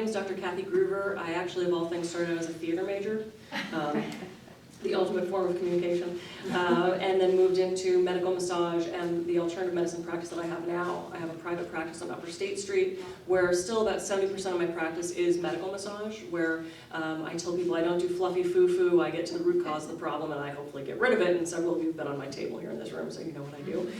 name's Dr. Kathy Groover. I actually, of all things, started as a theater major, the ultimate form of communication, and then moved into medical massage and the alternative medicine practice that I have now. I have a private practice on Upper State Street, where still about 70% of my practice is medical massage, where I tell people I don't do fluffy foo-foo, I get to the root cause of the problem and I hopefully get rid of it, and several of you have been on my table here in this room, so you know what I do.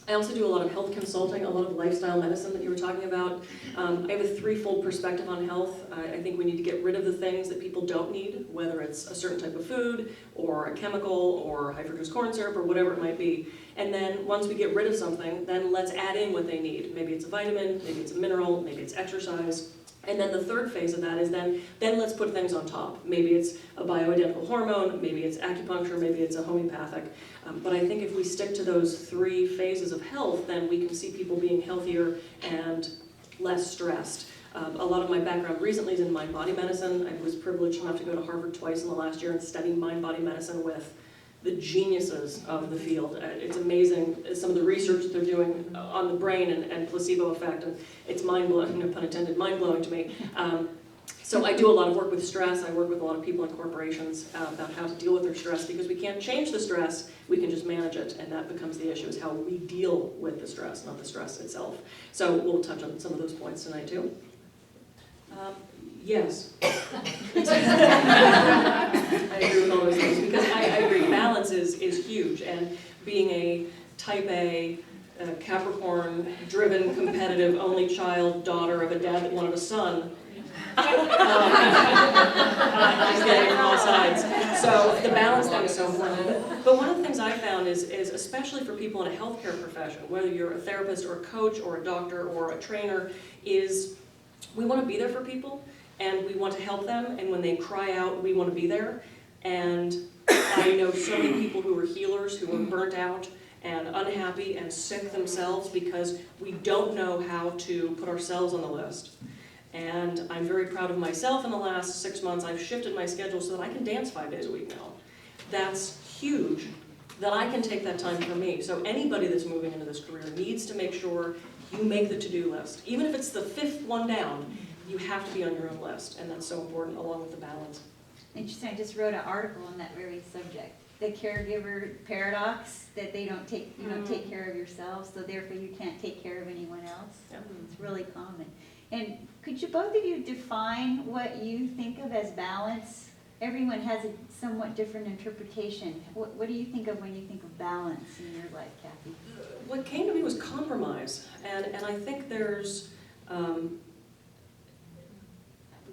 I also do a lot of health consulting, a lot of lifestyle medicine that you were talking about. I have a threefold perspective on health. I think we need to get rid of the things that people don't need, whether it's a certain type of food, or a chemical, or high fructose corn syrup, or whatever it might be. And then once we get rid of something, then let's add in what they need. Maybe it's a vitamin, maybe it's a mineral, maybe it's exercise. And then the third phase of that is then let's put things on top. Maybe it's a bioidentical hormone, maybe it's acupuncture, maybe it's a homeopathic. But I think if we stick to those three phases of health, then we can see people being healthier and less stressed. A lot of my background recently is in mind-body medicine. I was privileged enough to go to Harvard twice in the last year and study mind-body medicine with the geniuses of the field. It's amazing some of the research that they're doing on the brain and placebo effect, and it's mind-blowing, no pun intended, mind-blowing to me. So I do a lot of work with stress. I work with a lot of people in corporations about how to deal with their stress, because we can't change the stress, we can just manage it, and that becomes the issue, is how we deal with the stress, not the stress itself. So we'll touch on some of those points tonight too. Yes. I agree with all those things, because I agree, balance is huge, and being a type A, Capricorn-driven, competitive, only child, daughter of a dad that wanted a son, I'm getting from all sides. So the balance thing is so important. But one of the things I found is especially for people in a healthcare profession, whether you're a therapist or a coach or a doctor or a trainer, is we want to be there for people, and we want to help them, and when they cry out, we want to be there. And I know so many people who are healers who are burnt out and unhappy and sick themselves because we don't know how to put ourselves on the list. And I'm very proud of myself. In the last 6 months, I've shifted my schedule so that I can dance 5 days a week now. That's huge, that I can take that time for me. So anybody that's moving into this career needs to make sure you make the to-do list. Even if it's the 5th one down, you have to be on your own list, and that's so important, along with the balance. Interesting, I just wrote an article on that very subject. The caregiver paradox, that they don't take, you don't take care of yourself, so therefore you can't take care of anyone else. Yep. It's really common. And could you both of you define what you think of as balance? Everyone has a somewhat different interpretation. What do you think of when you think of balance in your life, Kathy? What came to me was compromise, and I think there's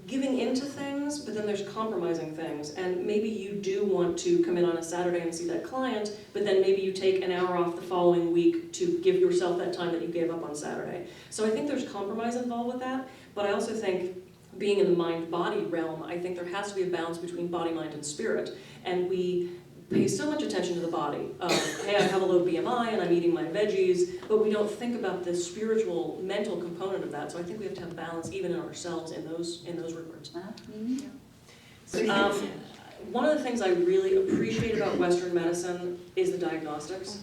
giving into things, but then there's compromising things. And maybe you do want to come in on a Saturday and see that client, but then maybe you take an hour off the following week to give yourself that time that you gave up on Saturday. So I think there's compromise involved with that, but I also think being in the mind-body realm, I think there has to be a balance between body, mind, and spirit. And we pay so much attention to the body. Hey, I have a low BMI and I'm eating my veggies, but we don't think about the spiritual, mental component of that. So I think we have to have balance even in ourselves in those regards. One of the things I really appreciate about Western medicine is the diagnostics.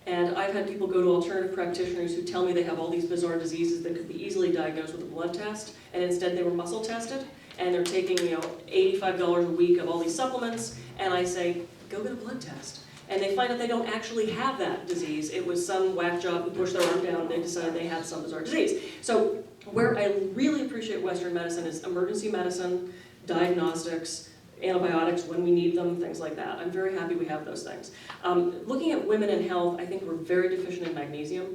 And I've had people go to alternative practitioners who tell me they have all these bizarre diseases that could be easily diagnosed with a blood test, and instead they were muscle tested, and they're taking, $85 a week of all these supplements, and I say, go get a blood test. And they find out they don't actually have that disease. It was some whack job who pushed their arm down and they decided they had some bizarre disease. So where I really appreciate Western medicine is emergency medicine, diagnostics, antibiotics when we need them, things like that. I'm very happy we have those things. Looking at women in health, I think we're very deficient in magnesium.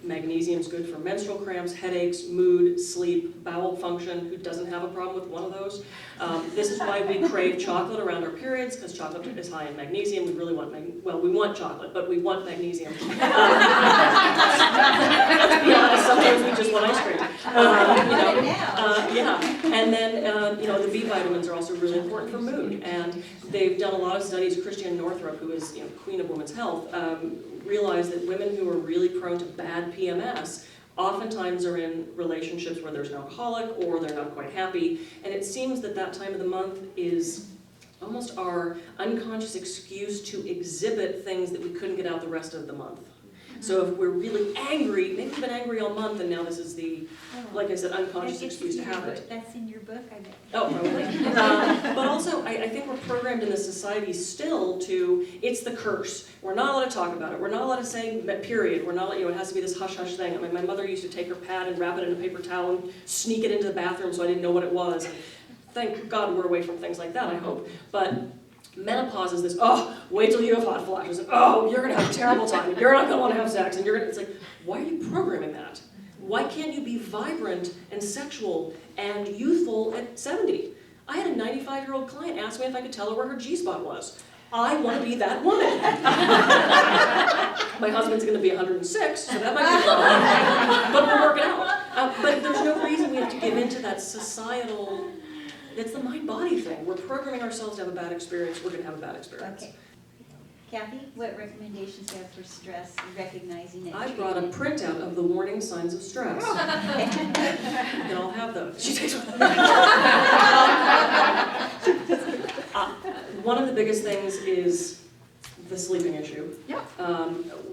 Magnesium is good for menstrual cramps, headaches, mood, sleep, bowel function. Who doesn't have a problem with one of those? This is why we crave chocolate around our periods, because chocolate is high in magnesium. We really want, we want chocolate, but we want magnesium. Let's be honest, sometimes we just want ice cream. And then, the B vitamins are also really important for mood. And they've done a lot of studies. Christiane Northrup, who is Queen of Women's Health, realized that women who are really prone to bad PMS oftentimes are in relationships where there's an alcoholic or they're not quite happy. And it seems that that time of the month is almost our unconscious excuse to exhibit things that we couldn't get out the rest of the month. So if we're really angry, maybe we've been angry all month and now this is the, like I said, unconscious excuse to have it. That's in your book, I bet. Oh, probably. But also, I think we're programmed in this society still to, it's the curse. We're not allowed to talk about it. We're not allowed to say period. We're not, it has to be this hush-hush thing. I mean, my mother used to take her pad and wrap it in a paper towel and sneak it into the bathroom so I didn't know what it was. Thank God we're away from things like that, I hope. But menopause is this, oh, wait till you have hot flashes. And, oh, you're going to have a terrible time. And you're not going to want to have sex. And it's like, why are you programming that? Why can't you be vibrant and sexual and youthful at 70? I had a 95-year-old client ask me if I could tell her where her G-spot was. I want to be that woman. My husband's going to be 106, so that might be fun. But we're working out. But there's no reason we have to give into that societal, it's the mind-body thing. We're programming ourselves to have a bad experience. We're going to have a bad experience. Okay. Kathy, what recommendations do you have for stress and recognizing it? I brought a printout of the warning signs of stress. You can all have those. She takes one. One of the biggest things is the sleeping issue. Yeah.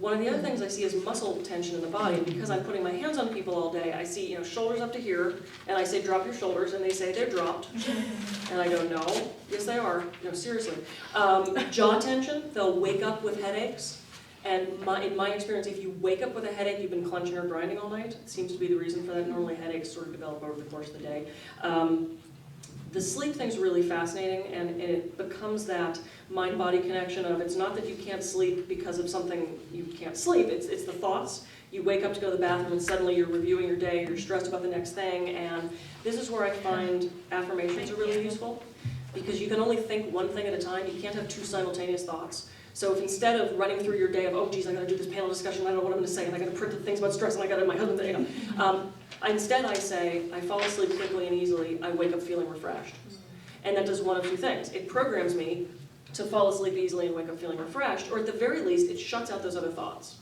One of the other things I see is muscle tension in the body. Because I'm putting my hands on people all day, I see shoulders up to here, and I say drop your shoulders, and they say they're dropped. And I go, no, yes they are. No, seriously. Jaw tension, they'll wake up with headaches. And in my experience, if you wake up with a headache, you've been clenching or grinding all night. It seems to be the reason for that. Normally headaches sort of develop over the course of the day. The sleep thing's really fascinating, and it becomes that mind-body connection of, it's not that you can't sleep because of something you can't sleep, it's the thoughts. You wake up to go to the bathroom and suddenly you're reviewing your day, you're stressed about the next thing, and this is where I find affirmations are really useful, because you can only think one thing at a time. You can't have two simultaneous thoughts. So if instead of running through your day of, oh geez, I gotta do this panel discussion, I don't know what I'm gonna say, and I gotta print the things about stress, and I gotta, my husband, instead I say, I fall asleep quickly and easily, I wake up feeling refreshed. And that does one of two things. It programs me to fall asleep easily and wake up feeling refreshed, or at the very least, it shuts out those other thoughts.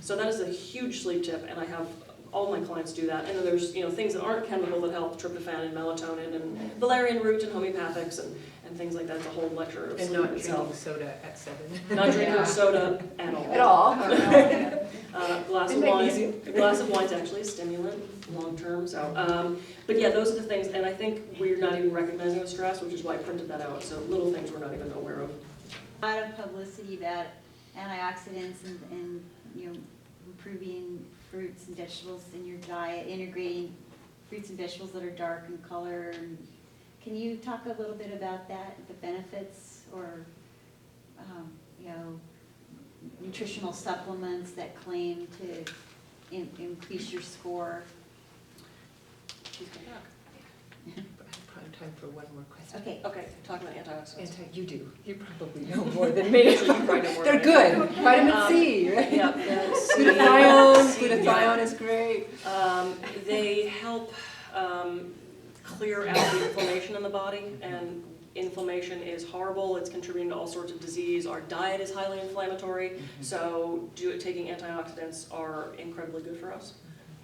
So that is a huge sleep tip, and I have all my clients do that. And then there's things that aren't chemical that help, tryptophan and melatonin and valerian root and homeopathics and things like that. It's a whole lecture of And sleep not drinking itself. soda at 7. Not drinking soda at all. At all. Glass of wine. A glass of wine is actually a stimulant long term. So, but yeah, those are the things. And I think we're not even recognizing the stress, which is why I printed that out. So little things we're not even aware of. A lot of publicity about antioxidants and improving fruits and vegetables in your diet, integrating fruits and vegetables that are dark in color. Can you talk a little bit about that, the benefits, or nutritional supplements that claim to increase your score? She's come back. Time for one more question. Okay, talk about antioxidants. You do. You probably know more than me. Actually, you probably know more They're than I do. good. Vitamin C, right? Yeah, Glutathione is great. They help clear out the inflammation in the body, and inflammation is horrible. It's contributing to all sorts of disease. Our diet is highly inflammatory, so taking antioxidants are incredibly good for us.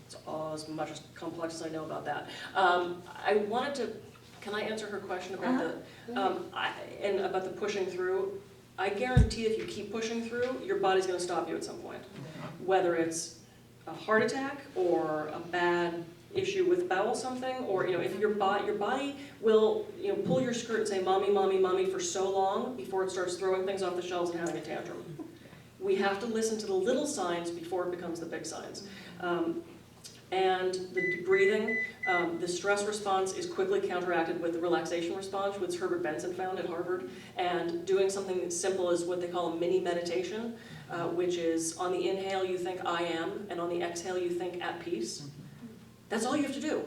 It's all as much as complex as I know about that. I wanted to, can I answer her question about about the pushing through? I guarantee if you keep pushing through, your body's going to stop you at some point. Whether it's a heart attack or a bad issue with bowel something, or if your body will pull your skirt and say mommy, mommy, mommy for so long before it starts throwing things off the shelves and having a tantrum. We have to listen to the little signs before it becomes the big signs. And the breathing, the stress response is quickly counteracted with the relaxation response, which Herbert Benson found at Harvard. And doing something as simple as what they call a mini meditation, which is on the inhale you think I am, and on the exhale you think at peace. That's all you have to do.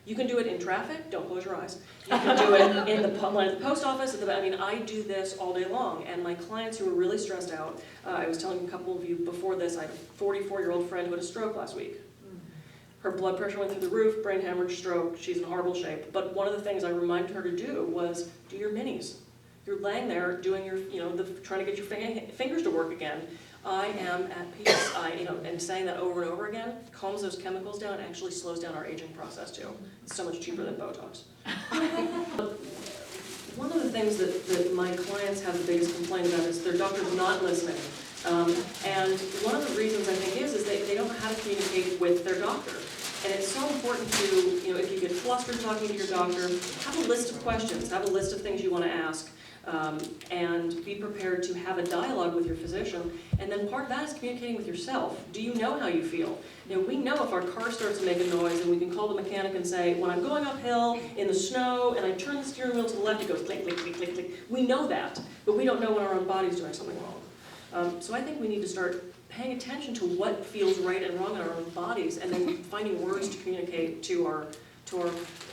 You can do it in traffic, don't close your eyes. You can do it in the line at the post office. I do this all day long. And my clients who are really stressed out, I was telling a couple of you before this, I had a 44-year-old friend who had a stroke last week. Her blood pressure went through the roof, brain hemorrhage, stroke, she's in horrible shape. But one of the things I reminded her to do was do your minis. You're laying there doing your, trying to get your fingers to work again. I am at peace, and saying that over and over again calms those chemicals down and actually slows down our aging process too. It's so much cheaper than Botox. One of the things that my clients have the biggest complaint about is their doctor's not listening. And one of the reasons I think is they don't know how to communicate with their doctor. And it's so important to, if you get flustered talking to your doctor, have a list of questions, have a list of things you want to ask, and be prepared to have a dialogue with your physician. And then part of that is communicating with yourself. Do you know how you feel? We know if our car starts to make a noise and we can call the mechanic and say, when I'm going uphill in the snow and I turn the steering wheel to the left, it goes click, click, click, click, click. We know that, but we don't know when our own body's doing something wrong. So I think we need to start paying attention to what feels right and wrong in our own bodies, and then finding words to communicate to our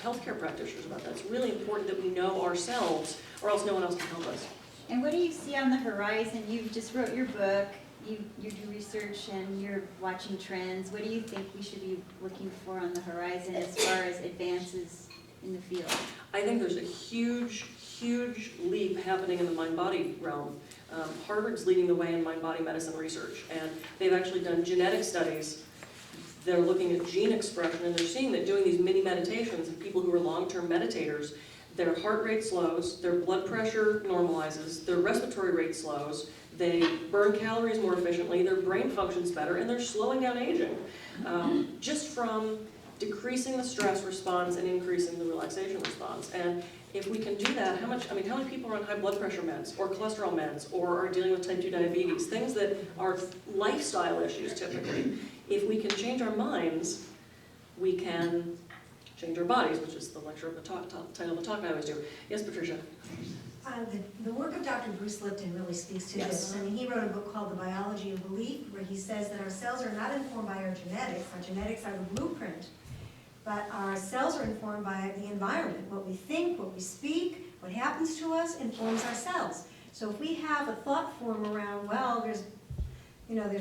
healthcare practitioners about that. It's really important that we know ourselves, or else no one else can help us. And what do you see on the horizon? You just wrote your book, you do research, and you're watching trends. What do you think we should be looking for on the horizon as far as advances in the field? I think there's a huge, huge leap happening in the mind-body realm. Harvard's leading the way in mind-body medicine research, and they've actually done genetic studies. They're looking at gene expression, and they're seeing that doing these mini meditations in people who are long-term meditators, their heart rate slows, their blood pressure normalizes, their respiratory rate slows, they burn calories more efficiently, their brain functions better, and they're slowing down aging. Just from decreasing the stress response and increasing the relaxation response. And if we can do that, how many people are on high blood pressure meds, or cholesterol meds, or are dealing with type 2 diabetes, things that are lifestyle issues typically. If we can change our minds, we can change our bodies, which is the lecture of the title of the talk I always do. Yes, Patricia? The work of Dr. Bruce Lipton really speaks to this. I mean, he wrote a book called The Biology of Belief, where he says that our cells are not informed by our genetics. Our genetics are the blueprint. But our cells are informed by the environment. What we think, what we speak, what happens to us informs our cells. So if we have a thought form around, well, there's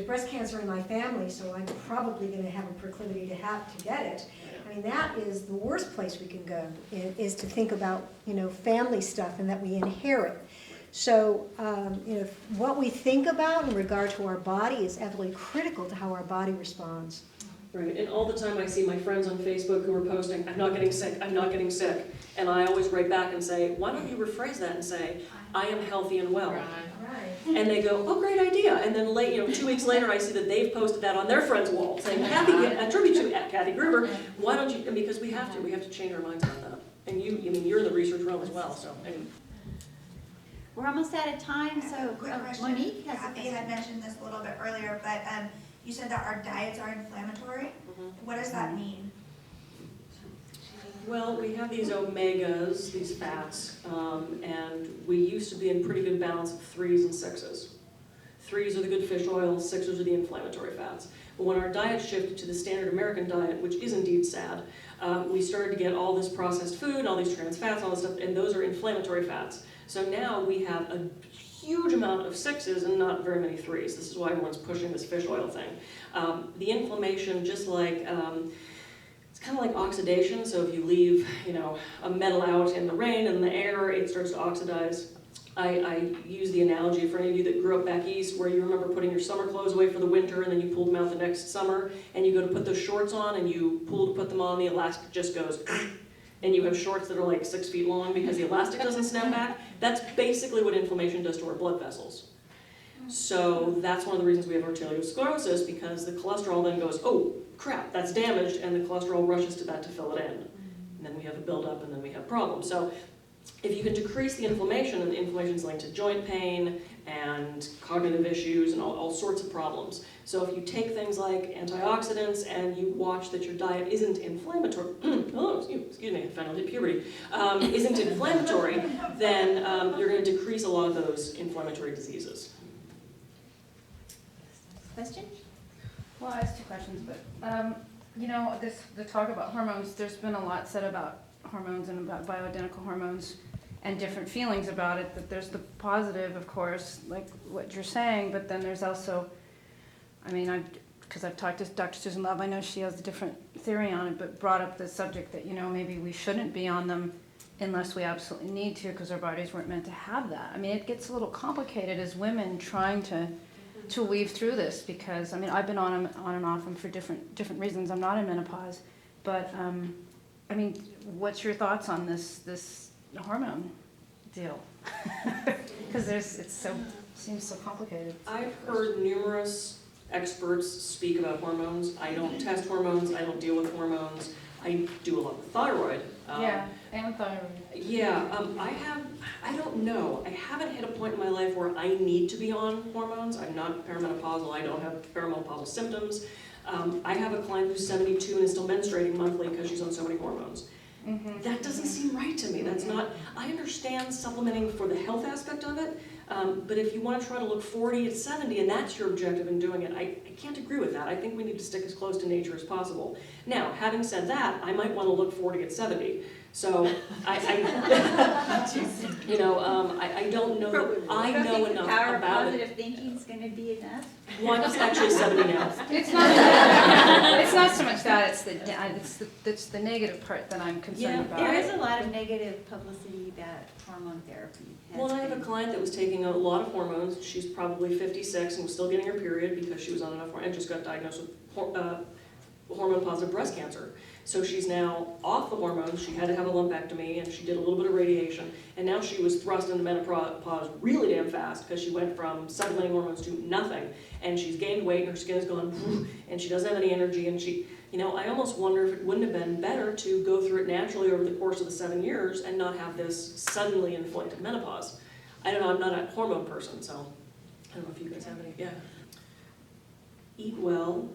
breast cancer in my family, so I'm probably going to have a proclivity to get it. I mean, that is the worst place we can go, is to think about, family stuff and that we inherit. So, what we think about in regard to our body is absolutely critical to how our body responds. Right, and all the time I see my friends on Facebook who are posting, I'm not getting sick, I'm not getting sick. And I always write back and say, why don't you rephrase that and say, I am healthy and well. Right. And they go, oh, great idea. And then 2 weeks later, I see that they've posted that on their friend's wall, saying, Kathy, attribute to Kathy Gruber, why don't you, because we have to change our minds on that. And you're in the research realm as well, so. We're almost out of time, so Quick question. Monique has a Kathy question. had mentioned this a little bit earlier, but you said that our diets are inflammatory. What does that mean? Well, we have these omegas, these fats, and we used to be in pretty good balance of 3s and 6s. 3s are the good fish oils, 6s are the inflammatory fats. But when our diet shifted to the standard American diet, which is indeed sad, we started to get all this processed food, all these trans fats, all this stuff, and those are inflammatory fats. So now we have a huge amount of 6s and not very many 3s. This is why everyone's pushing this fish oil thing. The inflammation, just like, it's kind of like oxidation. So if you leave, a metal out in the rain and the air, it starts to oxidize. I use the analogy for any of you that grew up back east, where you remember putting your summer clothes away for the winter and then you pulled them out the next summer, and you go to put those shorts on and you pull to put them on, the elastic just goes, and you have shorts that are like 6 feet long because the elastic doesn't snap back. That's basically what inflammation does to our blood vessels. So that's one of the reasons we have arteriosclerosis, because the cholesterol then goes, oh crap, that's damaged, and the cholesterol rushes to that to fill it in. And then we have a buildup, and then we have problems. So if you can decrease the inflammation, and the inflammation is linked to joint pain and cognitive issues and all sorts of problems. So if you take things like antioxidants and you watch that your diet isn't inflammatory, oh, excuse me, I finally hit puberty, isn't inflammatory, then you're going to decrease a lot of those inflammatory diseases. Question? Well, I have 2 questions, but the talk about hormones, there's been a lot said about hormones and about bioidentical hormones and different feelings about it. That there's the positive, of course, like what you're saying, but then there's also, because I've talked to Dr. Susan Love, I know she has a different theory on it, but brought up the subject that maybe we shouldn't be on them unless we absolutely need to, because our bodies weren't meant to have that. It gets a little complicated as women trying to weave through this, because I've been on and off them for different reasons. I'm not in menopause, but what's your thoughts on this hormone deal? Because seems so complicated. I've heard numerous experts speak about hormones. I don't test hormones, I don't deal with hormones. I do a lot with thyroid. Yeah, and thyroid. Yeah, I don't know. I haven't hit a point in my life where I need to be on hormones. I'm not perimenopausal, I don't have perimenopausal symptoms. I have a client who's 72 and is still menstruating monthly because she's on so many hormones. Mm-hmm. That doesn't seem right to me. That's not, I understand supplementing for the health aspect of it, but if you want to try to look 40 at 70 and that's your objective in doing it, I can't agree with that. I think we need to stick as close to nature as possible. Now, having said that, I might want to look 40 at 70. So I don't know that I know enough Power of about it. positive thinking is gonna be enough? Well, I'm actually 70 now. It's not so much that, it's the negative part that I'm concerned about. There is a lot of negative publicity about hormone therapy. Well, I have a client that was taking a lot of hormones. She's probably 56 and was still getting her period because she was on enough hormone and just got diagnosed with hormone-positive breast cancer. So she's now off the hormones. She had to have a lumpectomy and she did a little bit of radiation. And now she was thrust into menopause really damn fast because she went from supplementing hormones to nothing. And she's gained weight and her skin has gone and she doesn't have any energy. And she, I almost wonder if it wouldn't have been better to go through it naturally over the course of the 7 years and not have this suddenly inflicted menopause. I don't know, I'm not a hormone person, so I don't know if you guys have any, yeah. Eat well,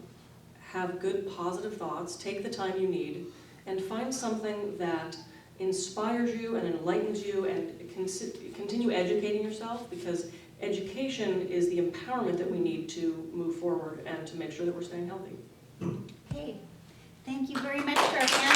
have good positive thoughts, take the time you need, and find something that inspires you and enlightens you and continue educating yourself, because education is the empowerment that we need to move forward and to make sure that we're staying healthy. Okay, thank you very much to our panel.